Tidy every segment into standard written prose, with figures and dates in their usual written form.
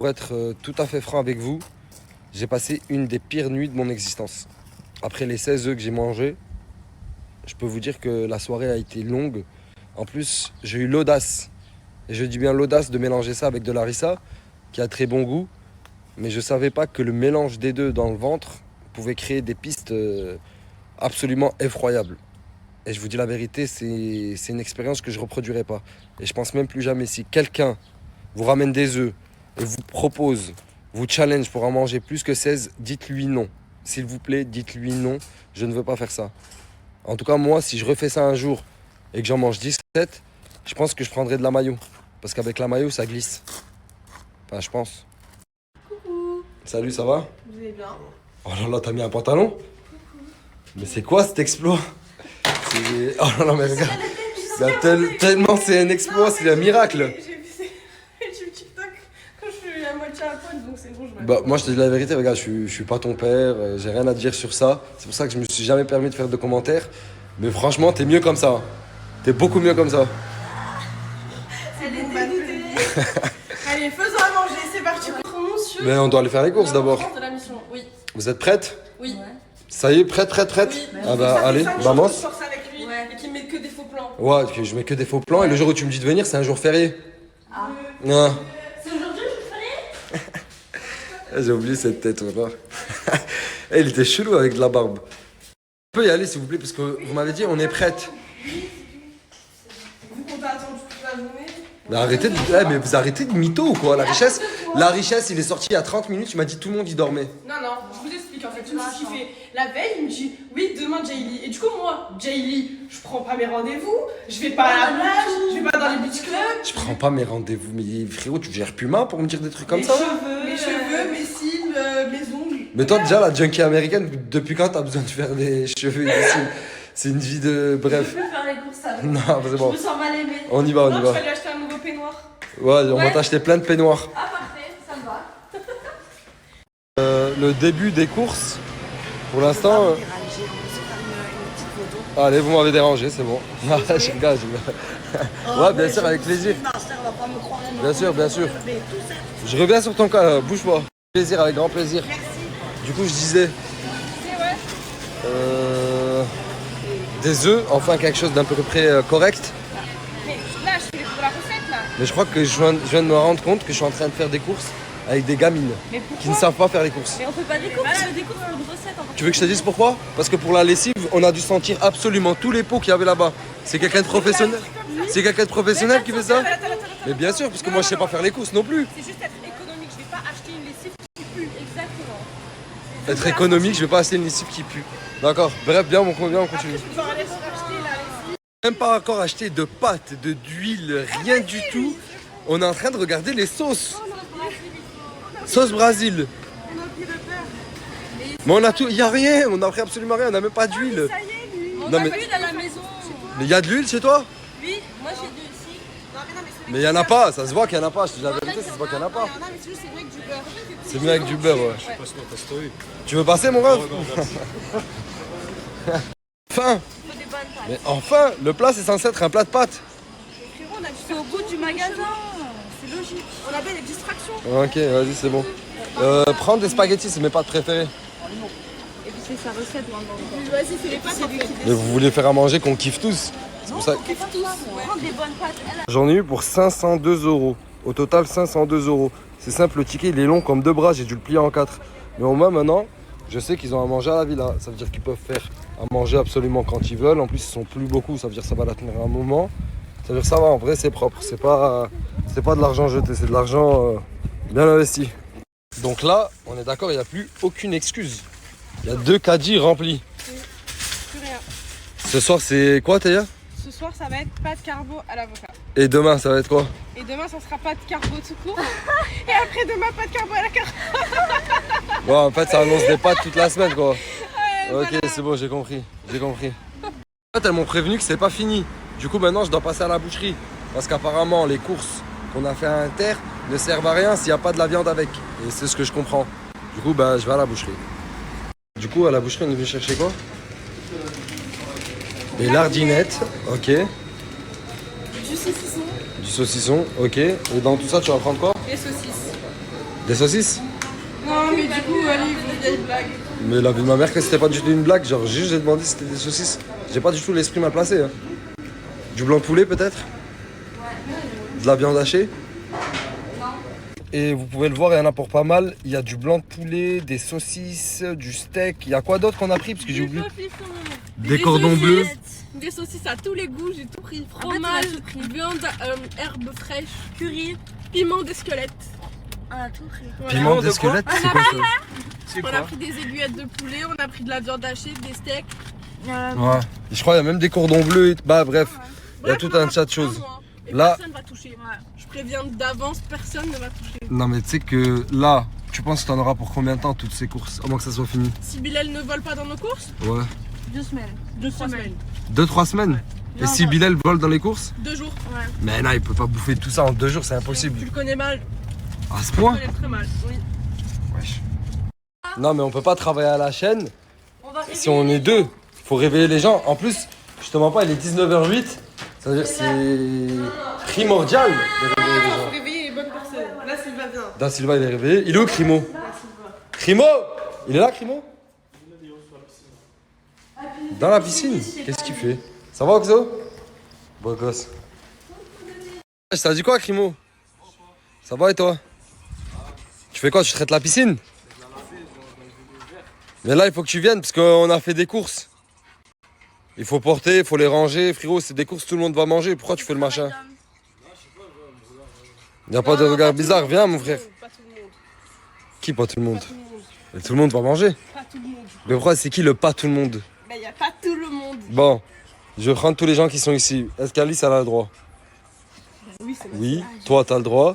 Pour être tout à fait franc avec vous, j'ai passé une des pires nuits de mon existence. Après les 16 œufs que j'ai mangés, je peux vous dire que la soirée a été longue. En plus, j'ai eu l'audace, et je dis bien l'audace de mélanger ça avec de l'harissa, qui a très bon goût. Mais je ne savais pas que le mélange des deux dans le ventre pouvait créer des pistes absolument effroyables. Et je vous dis la vérité, c'est une expérience que je ne reproduirai pas. Et je pense même plus jamais, si quelqu'un vous ramène des œufs et vous propose, vous challenge pour en manger plus que 16, dites-lui non. S'il vous plaît, dites-lui non, je ne veux pas faire ça. En tout cas, moi, si je refais ça un jour et que j'en mange 17, je pense que je prendrai de la mayo. Parce qu'avec la mayo, ça glisse. Enfin, je pense. Coucou. Salut, ça va? Vous allez bien? Oh là là, t'as mis un pantalon? Coucou. Mais c'est quoi cet exploit? Oh là là, mais regarde. Tellement c'est un exploit, c'est un miracle. J'ai vu TikTok quand je suis à moitié à poil, donc c'est bon, je Bah, moi, je te dis la vérité, regarde, je suis pas ton père, j'ai rien à dire sur ça. C'est pour ça que je me suis jamais permis de faire de commentaires. Mais franchement, t'es mieux comme ça. T'es beaucoup mieux comme ça. Elle est dégoûtée. Allez, faisons à manger, c'est parti. Monsieur. Mais on doit aller faire les courses d'abord. De la mission. Oui. Vous êtes prête? Oui. Ça y est, prête? Oui. Ah bah, Ça fait allez, 5 jours vamos. que je force avec lui et qu'il met que des faux plans. Ouais, que je mets que des faux plans et le jour où tu me dis de venir, c'est un jour férié. Ah. Non. C'est aujourd'hui que je ferai? J'ai oublié cette tête, voilà. Eh, il était chelou avec de la barbe. On peut y aller, s'il vous plaît, parce que vous m'avez dit, on est prête. Vu qu'on t'a attendu toute la journée. Mais arrêtez de... mais vous arrêtez de mytho ou quoi? La richesse, il est sorti il y a 30 minutes, tu m'as dit tout le monde y dormait. Non, je vous explique en fait. Je me suis kiffé. La veille, il me dit oui, demain Jaylee. Et du coup, moi, Jaylee, je prends pas mes rendez-vous, je vais pas à la plage, je vais pas dans les beach clubs. Je prends pas mes rendez-vous, mais frérot, tu gères Puma pour me dire des trucs comme Mes ça? cheveux, mes cils, mes ongles. Mais toi, déjà, la junkie américaine, depuis quand t'as besoin de faire des cheveux et des cils? C'est une vie de... Bref. Je peux faire les courses avec. Non, c'est bon. Je me sens mal aimée. On y va, Non, je vais lui acheter un nouveau peignoir. Ouais, on va t'acheter plein de peignoirs. Ah, parfait, ça me va. Le début des courses, pour l'instant... Allez, vous m'avez dérangé, c'est bon. Je rigole. Ouais, bien sûr, avec plaisir. Bien sûr, bien sûr. Je reviens sur ton cas, bouge pas. Plaisir, avec grand plaisir. Du coup, je disais... des œufs, enfin quelque chose d'à peu près correct. Mais là, je fais pour la recette, là. Mais je crois que je viens de me rendre compte que je suis en train de faire des courses avec des gamines qui ne savent pas faire les courses. Mais on fait pas des courses, on fait des courses pour une recette. Tu veux que je te dise pourquoi? Parce que pour la lessive, on a dû sentir absolument tous les pots qu'il y avait là-bas. C'est quelqu'un de professionnel? C'est quelqu'un de professionnel qui fait ça? Mais bien sûr, parce que moi je sais pas faire les courses non plus. C'est juste être économique, je vais pas acheter une lessive qui pue, exactement. Être économique, je vais pas acheter une lessive qui pue. D'accord, bref, bien, on continue. Je vais aller acheter la lessive. Même pas encore acheté de pâtes, d'huile, rien du tout. On est en train de regarder les sauces. Sauce Brésil. On a pris le beurre. Mais on a tout, il y a rien, on n'a pris absolument rien, on n'a même pas d'huile. Ça y est, lui. On Non, a mais- de l'huile à la maison. Mais il y a de l'huile chez toi? Oui, moi j'ai deux ici. Non, Mais il y en a pas, ça se voit qu'il y en a pas, je te dis la vérité, ça se voit qu'il y en a pas. Il y en a, mais c'est juste c'est vrai que du beurre. C'est mieux avec du beurre, ouais. Tu veux passer mon ref? Enfin, Il faut des bonnes pâtes. mais enfin, le plat c'est censé être un plat de pâtes. Frérot, on a c'est au bout du magasin. C'est logique. On avait des distractions. Ok, vas-y, c'est bon. Prends des spaghettis, c'est mes pâtes préférées. Et puis c'est sa recette maintenant. Vas-y, fais les pâtes. C'est lui qui Mais vous voulez faire à manger qu'on kiffe tous. C'est pour ça. kiffe tous. Prends des bonnes pâtes. J'en ai eu pour 502 €. Au total, 502 €. C'est simple, le ticket il est long comme deux bras, j'ai dû le plier en quatre. Mais au moins maintenant, je sais qu'ils ont à manger à la villa. Ça veut dire qu'ils peuvent faire à manger absolument quand ils veulent. En plus, ils sont plus beaucoup, ça veut dire que ça va la tenir un moment. Ça veut dire que ça va, en vrai, c'est propre. C'est pas de l'argent jeté, c'est de l'argent bien investi. Donc là, on est d'accord, il n'y a plus aucune excuse. Il y a 2 caddies remplis. Plus rien. Ce soir, c'est quoi, Théa? Ce soir, ça va être pâtes carbo à l'avocat. Et demain, ça va être quoi? Et demain, ça sera pâtes carbo tout court. Et après demain, pâtes carbo à la carte. Bon, en fait, ça annonce des pâtes toute la semaine, quoi. Ok, voilà. c'est bon, j'ai compris. En fait, elles m'ont prévenu que c'est pas fini. Du coup, maintenant, je dois passer à la boucherie. Parce qu'apparemment, les courses qu'on a fait à Inter ne servent à rien s'il n'y a pas de la viande avec. Et c'est ce que je comprends. Du coup, bah, je vais à la boucherie. Du coup, à la boucherie, on est venu chercher quoi? Des lardinettes, ok. Du saucisson. Du saucisson, ok. Et dans tout ça, tu vas prendre quoi? Et saucisses. Des saucisses? Non, mais du coup, allez, une vieille blague. Mais la vie de ma mère que c'était pas du tout une blague, genre juste j'ai demandé si c'était des saucisses. J'ai pas du tout l'esprit mal placé. Hein. Du blanc de poulet peut-être? De la viande hachée? Et vous pouvez le voir, il y en a pour pas mal. Il y a du blanc de poulet, des saucisses, du steak. Il y a quoi d'autre qu'on a pris parce que j'ai oublié? Des cordons bleus. Des saucisses à tous les goûts, j'ai tout pris. Fromage, viande, herbes fraîches, curry, piment des squelettes. On a tout pris. Piment des squelettes, c'est quoi ça? On a pris des aiguillettes de poulet, on a pris de la viande hachée, des steaks. Ouais. Et je crois qu'il y a même des cordons bleus. Bah bref, il y a tout un tas de choses. Et Là- personne va toucher. Je préviens d'avance, personne ne va toucher. Non mais tu sais que là, tu penses que t'en auras pour combien de temps toutes ces courses? Avant que ça soit fini? Si Bilal ne vole pas dans nos courses, Ouais. 2 semaines. 3 semaines. 2-3 semaines? Et si Bilal vole dans les courses? 2 jours. Ouais. Mais non, il peut pas bouffer tout ça en 2 jours, c'est impossible. Tu le connais mal. À ce Tu point? le connais très mal. Oui. Wesh. Non mais on peut pas travailler à la chaîne On va si on est deux. Faut réveiller les gens. En plus, je te mens pas, il est 19h08. Ça veut dire que c'est primordial de réveiller les gens. réveiller les bonnes personnes. Là, Sylvain vient. Da Silva il est réveillé. Il est où Crimo? Crimo? Il est là Crimo? Dans la piscine? Qu'est-ce qu'il fait? Ça va Oxo? Beau gosse. Je t'ai dit quoi Crimo? Ça va et toi? Tu fais quoi? Tu traites la piscine? Mais là il faut que tu viennes parce qu'on a fait des courses. Il faut porter, il faut les ranger. Frérot, c'est des courses, tout le monde va manger. Pourquoi tu fais le machin? Il n'y a pas de regard bizarre. Viens mon frère. Pas tout le monde. Qui pas tout le monde? Tout le monde. Et tout le monde va manger. Pas tout le monde. Mais pourquoi c'est qui le pas tout le monde? Ben, y a pas tout le monde. Bon, je vais prendre tous les gens qui sont ici. Est-ce qu'Alice elle a le droit? Oui, c'est Oui. Toi t'as le droit.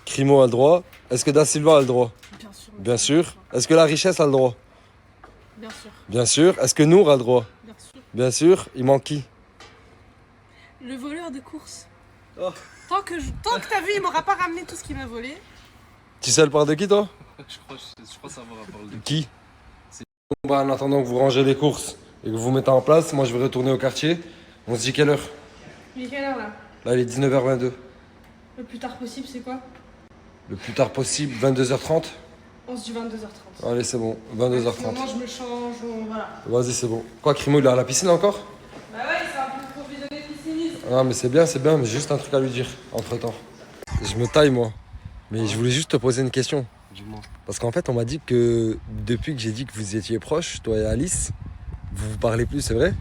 Crimo a le droit. Est-ce que Da Silva a le droit? Bien sûr. Bien sûr. Est-ce que la richesse a le droit? Bien sûr. Bien sûr. Est-ce que Nour a le droit? Bien sûr. Bien sûr. Il manque qui? Le voleur de course. Tant que t'as vu, il m'aura pas ramené tout ce qu'il m'a volé. Tu sais elle part de qui toi? Je crois savoir à parler de Qui? Bon, bah, en attendant que vous rangez les courses et que vous vous mettez en place, moi je vais retourner au quartier. On se dit quelle heure? Il est quelle heure là? Là il est 19h22. Le plus tard possible, c'est quoi? Le plus tard possible, 22h30. On se dit 22h30. Allez c'est bon, Au moment, 22h30. je me change, voilà. Vas-y c'est bon. Quoi Crimo il est à la piscine encore? Bah ouais, c'est un peu professionnel pisciniste. Ah mais c'est bien, mais j'ai juste un truc à lui dire entre temps. Je me taille moi. Mais je voulais juste te poser une question. Dis-moi. Parce qu'en fait on m'a dit que depuis que j'ai dit que vous étiez proches, toi et Alice, vous vous parlez plus, c'est vrai?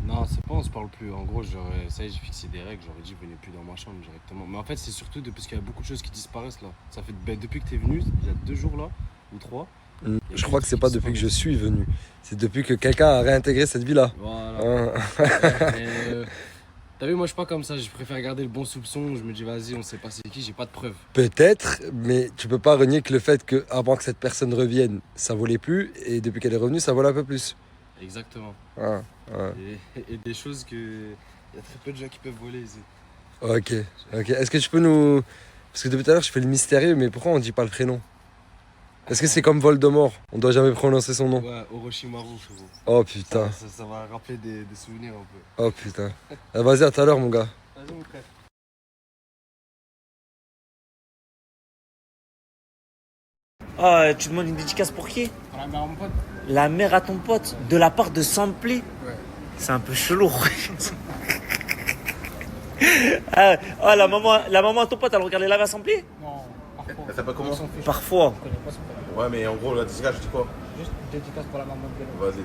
Non, c'est pas on se parle plus. En gros, ça y est, j'ai fixé des règles. J'aurais dit, venez plus dans ma chambre directement. Mais en fait, c'est surtout parce qu'il y a beaucoup de choses qui disparaissent là. Ça fait depuis que t'es venu, il y a 2 jours là, ou 3. Je crois que c'est pas depuis que je suis venu. C'est depuis que quelqu'un a réintégré cette vie-là. Voilà. Hein. T'as vu, moi je suis pas comme ça. Je préfère garder le bon soupçon. Je me dis, vas-y, on sait pas c'est qui, j'ai pas de preuves. Peut-être, mais tu peux pas renier que le fait que avant que cette personne revienne, ça volait plus, et depuis qu'elle est revenue, ça vole un peu plus. Exactement. Ah, ah. Et des choses que. Il y a très peu de gens qui peuvent voler ici. Ok. Est-ce que tu peux nous... Parce que depuis tout à l'heure, je fais le mystérieux, mais pourquoi on dit pas le prénom? Est-ce que c'est comme Voldemort? On doit jamais prononcer son nom. Ouais, Orochimaru, frérot. Oh putain. Ça va rappeler des souvenirs un peu. Oh putain. Ah, vas-y, à tout à l'heure, mon gars. Vas-y, mon frère. Ah, tu demandes une dédicace pour qui? La mère à mon pote. La mère à ton pote, de la part de Sampli. Ouais. C'est un peu chelou. Ah, la maman à ton pote, elle regarde les lives à Sampli? Non, parfois. Ça s'appelle comment? Parfois. Je connais pas son prénom. Ouais, mais en gros, la dédicace, je dis quoi? Juste une dédicace pour la maman de Bélo. Vas-y.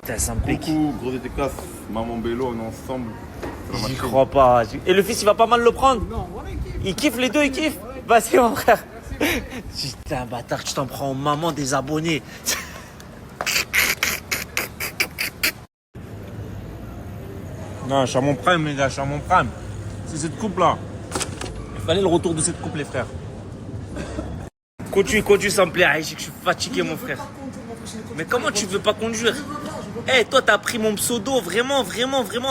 Putain, Sampli. Coucou, gros dédicace, maman Bélo, on est ensemble. Sur la J'y machine. crois pas. Et le fils, il va pas mal le prendre? Non, voilà, il kiffe. Il kiffe les deux, il kiffe. Vas-y, mon frère. Putain, bâtard, tu t'en prends aux mamans des abonnés. Non, je suis à mon prime, les gars, je suis à mon prime. C'est cette coupe-là. Il fallait le retour de cette coupe, les frères. Conduis, ça me plaît. Je sais que je suis fatigué, mon frère. Mais comment tu veux pas conduire? Eh, toi, t'as pris mon pseudo vraiment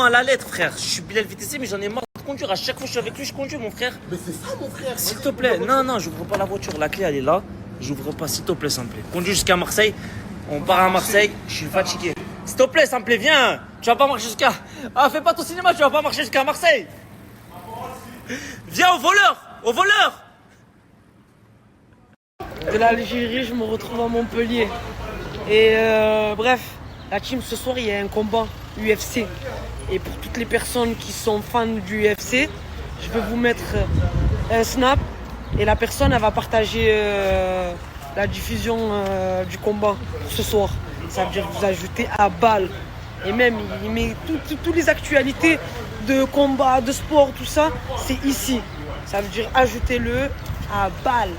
à la lettre, frère. Je suis Bilal VTC, mais j'en ai marre de conduire. À chaque fois que je suis avec lui, je conduis, mon frère. Mais c'est ça, mon frère. S'il te plaît. Non, j'ouvre pas la voiture. La clé, elle est là. J'ouvre pas, s'il te plaît, s'il te plaît. Conduis jusqu'à Marseille. On part à Marseille. Je suis fatigué. S'il te plaît, s'il te plaît, viens. Tu vas pas marcher jusqu'à... Ah, fais pas ton cinéma, tu vas pas marcher jusqu'à Marseille. Viens au voleur. de l'Algérie, je me retrouve à Montpellier. Et bref, la team, ce soir, il y a un combat UFC. Et pour toutes les personnes qui sont fans du UFC, je vais vous mettre un snap. Et la personne, elle va partager la diffusion du combat pour ce soir. Ça veut dire que vous ajoutez à balle. Et même, il met toutes les actualités de combat, de sport, tout ça, c'est ici. Ça veut dire ajoutez-le à balle.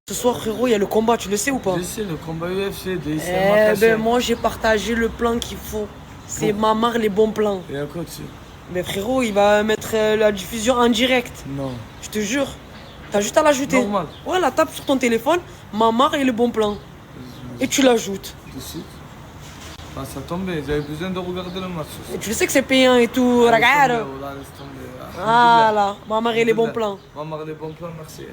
Ce soir, frérot, il y a le combat, tu le sais ou pas? Je sais, le combat UFC de Issa Eh Makachev. ben, moi, j'ai partagé le plan qu'il faut. C'est Mamar les bons plans. Et à quoi dessus? Mais frérot, il va mettre la diffusion en direct. Non. Je te jure. T'as juste à l'ajouter. Normal. Voilà, tape sur ton téléphone, Mamar et le bon plan. Et tu l'ajoutes. Tout de suite. Ah, ça tombait, j'avais besoin de regarder le match. Et tu le sais que c'est payant et tout. Laisse Regarde. tomber, voilà, laisse tomber. Voilà, Mamar et les bons plans. Maman, les bons plans, merci.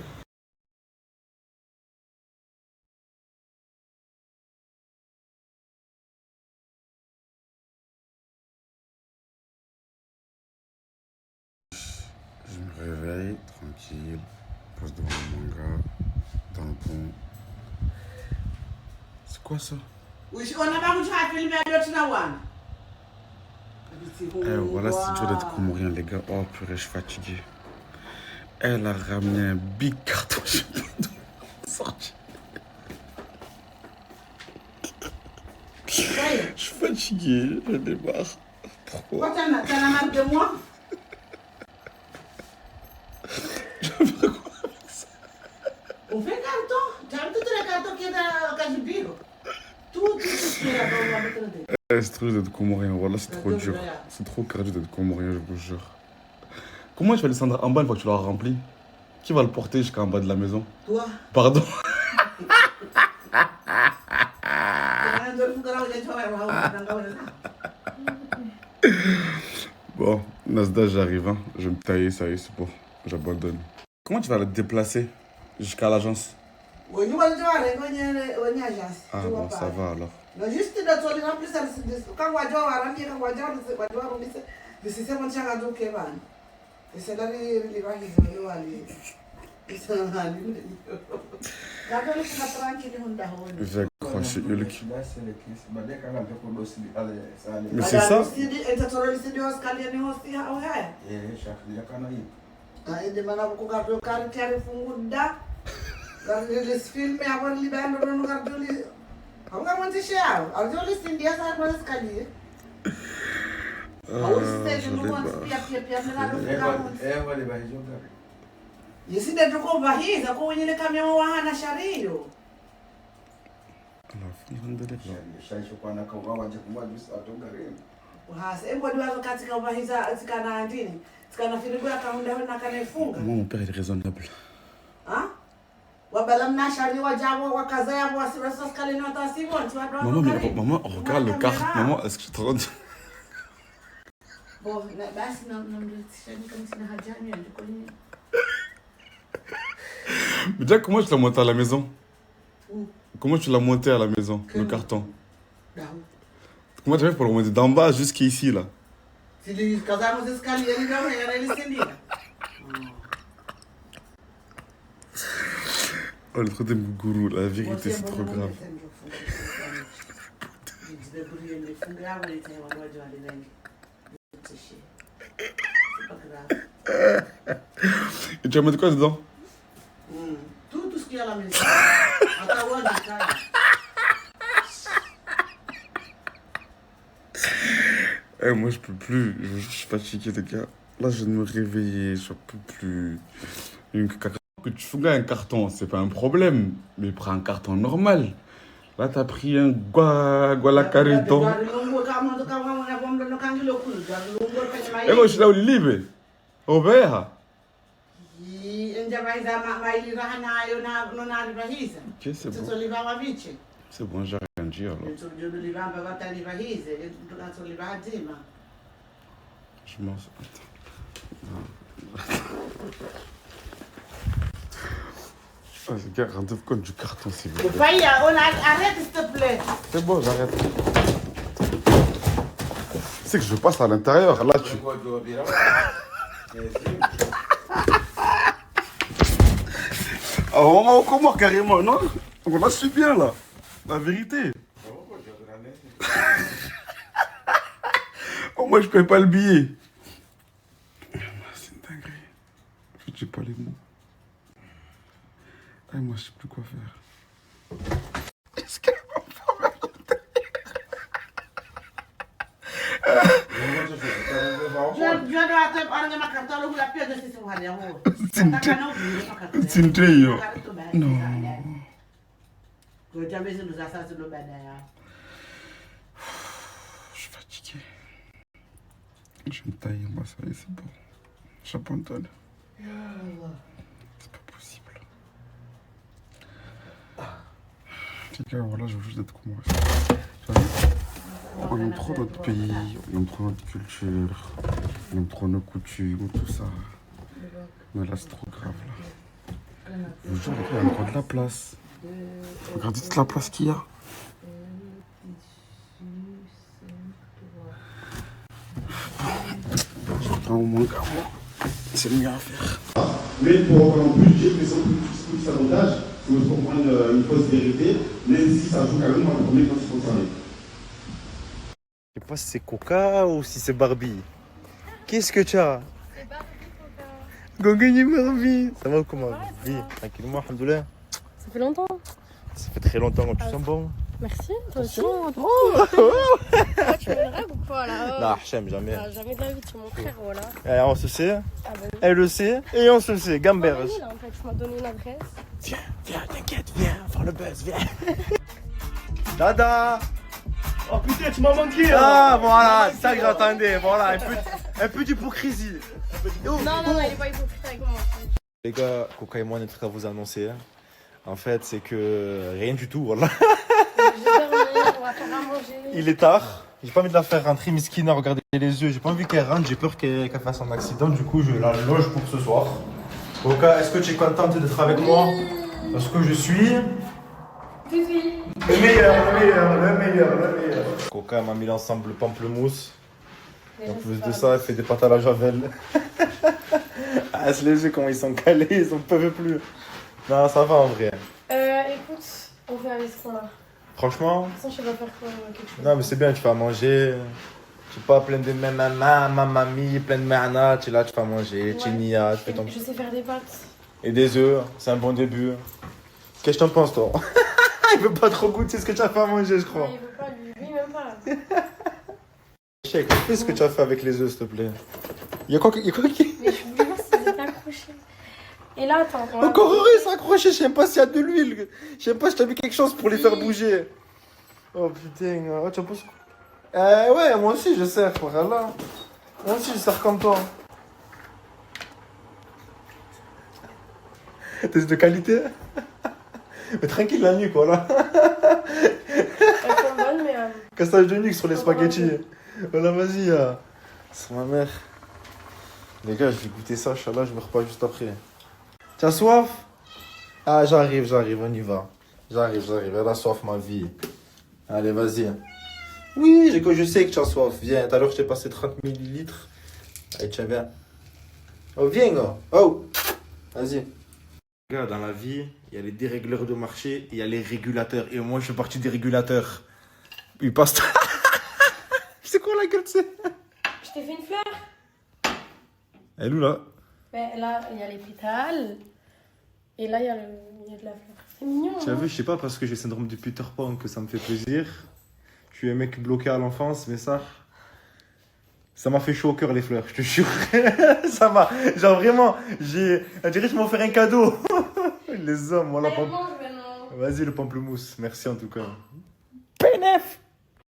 Je me réveille, tranquille, passe devant le manga, tampon. C'est quoi ça? Eh, voilà, c'est dur d'être comorien, les gars. Oh purée, je suis fatigué. Elle a ramené un big carton. Je sais pas d'où elle a sorti. Je suis fatigué, je démarre. Pourquoi? T'en as marre de moi? On fait carton. Tu as tous les cartons qui sont dans le Cajibiro. Tout ce qui est là-bas, on va mettre dedans. C'est trop dur d'être comorien, voilà, c'est trop dur. C'est trop cardio d'être comorien, je vous jure. Comment tu vas descendre en bas une fois que tu l'auras rempli? Qui va le porter jusqu'en bas de la maison? Toi. Pardon? Bon, Nasda, j'arrive, hein. Je vais me tailler, ça y est, c'est bon. J'abandonne. Comment tu vas le déplacer jusqu'à l'agence? Ah bon, ça va alors. Non, juste de toi, les remplis, quand on va dire, on va remplir, on va dire, c'est ça, on tient à deux Kevin. Et c'est là, les vagues, ils vont aller. Ils sont allés. D'accord, je suis tranquille, on va aller. Je vais accrocher Hulk. Mais Mais c'est ça? Moi, mon père est raisonnable. Maman, regarde le car. Maman, est-ce que tu te rends? Mais déjà, comment tu l'as monté à la maison? Comment tu l'as monté à la maison, le carton? Comment tu as fait pour le monter d'en bas jusqu'ici, là? Oh, le truc de Mougourou, la vérité, c'est trop grave. Et tu vas mettre quoi dedans? Tout ce qu'il y a à la maison. Eh, moi, je peux plus. Je suis fatigué, les gars. Là, je viens de me réveiller. Je peux plus. Que tu fous un carton, c'est pas un problème. Mais prends un carton normal. Là, t'as pris un gualacarito. Eh, moi, je suis là où il libre. Robert. Ok, c'est bon. C'est bon, j'ai rien dit alors. Je m'en sors. Ah, les gars, rendez-vous compte du carton, s'il vous plaît. Arrête, s'il te plaît. C'est bon, j'arrête. C'est que je passe à l'intérieur. Là, tu. Ah, on va au Comore carrément, non? Oh, là, je suis bien, là. La vérité. Oh, moi, je paye pas le billet. C'est une dinguerie. En fait, j'ai pas les mots. Ah, moi, je sais plus quoi faire. Est-ce qu'elle va pas me Non. Je suis fatigué. Je vais me tailler, moi, ça y est, c'est bon. J'abandonne. C'est pas possible. Les gars, voilà, je veux juste être comme moi. On aime trop notre pays, on aime trop notre culture, on aime trop nos coutumes, tout ça. Mais là, c'est trop grave, là. Je vous jure, les gars, il y a encore de la place. Regardez toute la place qu'il y a. Je prends au moins qu'à moi. C'est le mieux à faire. Mais pour en plus, j'ai fait son petit sabotage, c'est pour comprendre une fausse vérité, mais si ça joue quand même dans le premier quand c'est concerné. Je sais pas si c'est Coca ou si c'est Barbie. Qu'est-ce que tu as? C'est Barbie, Coca. Gongoni Barbie. Ça va ou comment? Vie, tranquillement, alhamdoulilah. Ça fait longtemps. Ça fait très longtemps que tu sens bon. Merci, toi aussi. Oh. Tu me rêves ou pas là? Non, Hachem, jamais. Ah, jamais de la vie, tu es mon frère, voilà. Eh, on se sait, Ah bah oui. elle le sait, et on se sait, Gamberge. Là, en fait, tu m'as donné une adresse. Viens, t'inquiète, viens, faire le buzz, viens. Dada. Oh putain, tu m'as manqué. Ah, voilà, c'est ça que j'attendais, voilà, un peu d'hypocrisie. Non, il est pas hypocrite avec moi. Les gars, Coca et moi, on est prêts à vous annoncer. En fait, c'est que rien du tout, voilà. Je vais dormir, on va faire à manger. Il est tard. J'ai pas envie de la faire rentrer, Miskina, regarder les yeux. J'ai pas envie qu'elle rentre, j'ai peur qu'elle fasse un accident. Du coup, je la loge pour ce soir. Coca, est-ce que tu es contente d'être avec moi? Parce que je suis... Oui. Le meilleur. Coca m'a mis l'ensemble pamplemousse. En plus de ça, elle fait des pâtes à la javel. Ah, c'est les yeux, comment ils sont calés, ils en peuvent plus. Non, ça va en vrai. Écoute, on fait avec ce qu'on a. Franchement. De toute façon, je sais pas faire quoi, quelque chose. Non, mais c'est bien, tu vas manger. Tu sais pas, plein de mamie, plein de mana. Tu es là, tu vas manger. Tu es nia, tu fais ton. Je sais faire des pâtes. Et des œufs, c'est un bon début. Qu'est-ce que t'en penses, toi? Il veut pas trop goûter ce que tu as fait à manger, je crois. Non, il veut pas, lui même pas. Check, fais ce que tu as fait avec les œufs, s'il te plaît. Il y a quoi qui. Mais je voulais voir s'ils étaient accrochés. Et là, attends. Encore heureux, c'est accroché. Je sais pas s'il y a de l'huile. Je sais pas si t'as mis quelque chose pour les faire bouger. Oh putain, oh, tu penses quoi? Ouais, moi aussi je sers, voilà. Moi aussi je sers comme toi. Test de qualité. Mais tranquille la nuque, voilà. Elles sont bonnes, mais. Cassage de nuque sur les spaghettis. Voilà, vas-y. C'est ma mère. Les gars, je vais goûter ça, Inch'Allah, je me repas juste après. Tu as soif? Ah, j'arrive, on y va. J'arrive, elle a soif, ma vie. Allez, vas-y. Oui, je sais que tu as soif. Viens, tout à l'heure, je t'ai passé 30 ml. Allez, tiens, viens. Oh, viens, gars. Oh, vas-y. Regarde, dans la vie, il y a les dérégleurs de marché et il y a les régulateurs. Et moi, je fais partie des régulateurs. Il passe. C'est quoi la gueule, c'est? Je t'ai fait une fleur. Elle est où, là? Ben, là, il y a les pétales. Et là, il y a de la fleur. C'est mignon. Tu as vu, je sais pas, parce que j'ai le syndrome de Peter Pan que ça me fait plaisir. Je suis un mec bloqué à l'enfance, mais ça m'a fait chaud au cœur, les fleurs, je te jure. Ça m'a. Genre vraiment, on dirait que je m'en offert un cadeau. Les hommes, voilà. Allez, mange maintenant. Vas-y, le pamplemousse. Merci en tout cas. PNF.